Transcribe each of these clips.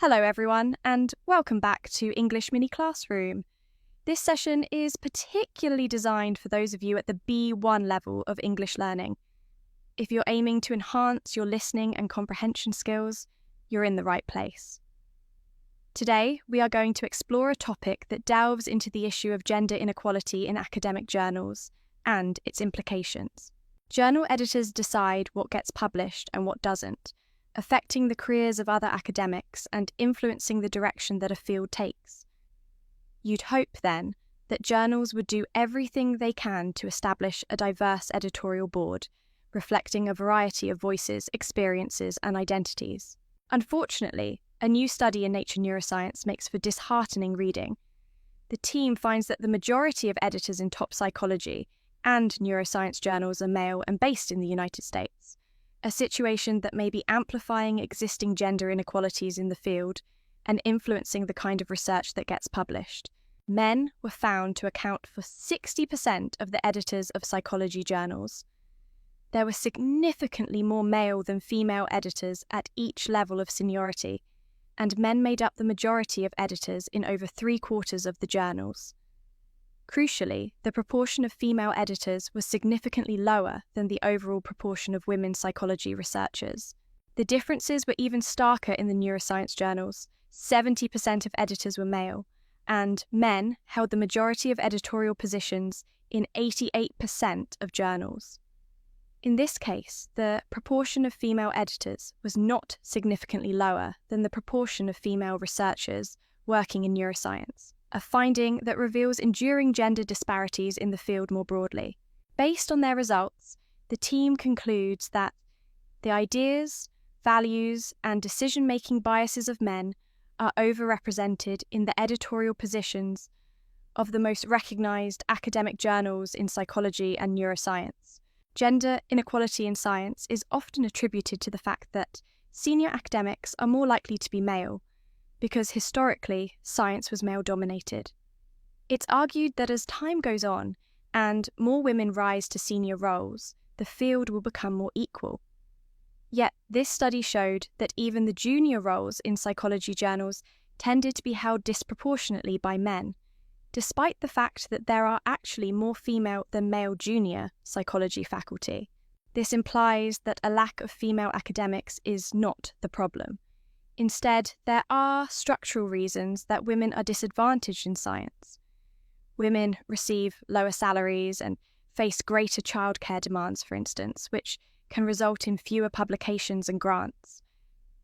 Hello everyone, and welcome back to English Mini Classroom. This session is particularly designed for those of you at the B1 level of English learning. If you're aiming to enhance your listening and comprehension skills, you're in the right place. Today, we are going to explore a topic that delves into the issue of gender inequality in academic journals and its implications. Journal editors decide what gets published and what doesn't, affecting the careers of other academics and influencing the direction that a field takes. You'd hope, then, that journals would do everything they can to establish a diverse editorial board, reflecting a variety of voices, experiences, and identities. Unfortunately, a new study in Nature Neuroscience makes for disheartening reading. The team finds that the majority of editors in top psychology and neuroscience journals are male and based in the United States, a situation that may be amplifying existing gender inequalities in the field and influencing the kind of research that gets published. Men were found to account for 60% of the editors of psychology journals. There were significantly more male than female editors at each level of seniority, and men made up the majority of editors in over 3/4 of the journals. Crucially, the proportion of female editors was significantly lower than the overall proportion of women psychology researchers. The differences were even starker in the neuroscience journals. 70% of editors were male, and men held the majority of editorial positions in 88% of journals. In this case, the proportion of female editors was not significantly lower than the proportion of female researchers working in neuroscience, a finding that reveals enduring gender disparities in the field more broadly. Based on their results, the team concludes that the ideas, values, and decision-making biases of men are overrepresented in the editorial positions of the most recognized academic journals in psychology and neuroscience. Gender inequality in science is often attributed to the fact that senior academics are more likely to be male, because historically, science was male-dominated. It's argued that as time goes on and more women rise to senior roles, the field will become more equal. Yet, this study showed that even the junior roles in psychology journals tended to be held disproportionately by men, despite the fact that there are actually more female than male junior psychology faculty. This implies that a lack of female academics is not the problem. Instead, there are structural reasons that women are disadvantaged in science. Women receive lower salaries and face greater childcare demands, for instance, which can result in fewer publications and grants,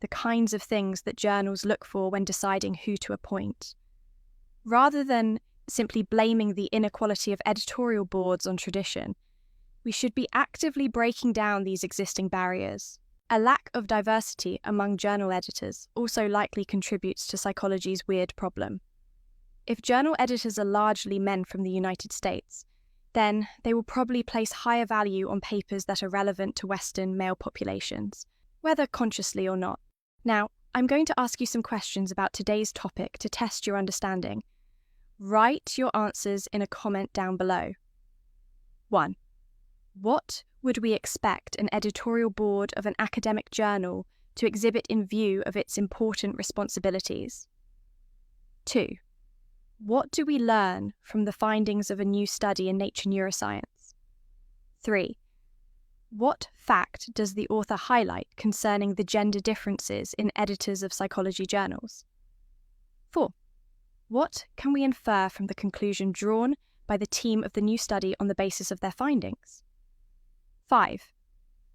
the kinds of things that journals look for when deciding who to appoint. Rather than simply blaming the inequality of editorial boards on tradition, we should be actively breaking down these existing barriers. A lack of diversity among journal editors also likely contributes to psychology's weird problem. If journal editors are largely men from the United States, then they will probably place higher value on papers that are relevant to Western male populations, whether consciously or not. Now, I'm going to ask you some questions about today's topic to test your understanding. Write your answers in a comment down below. 1. What would we expect an editorial board of an academic journal to exhibit in view of its important responsibilities? 2. What do we learn from the findings of a new study in Nature Neuroscience? 3. What fact does the author highlight concerning the gender differences in editors of psychology journals? 4. What can we infer from the conclusion drawn by the team of the new study on the basis of their findings? 5.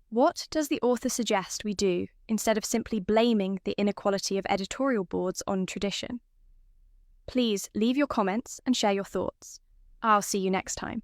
What does the author suggest we do instead of simply blaming the inequality of editorial boards on tradition? Please leave your comments and share your thoughts. I'll see you next time.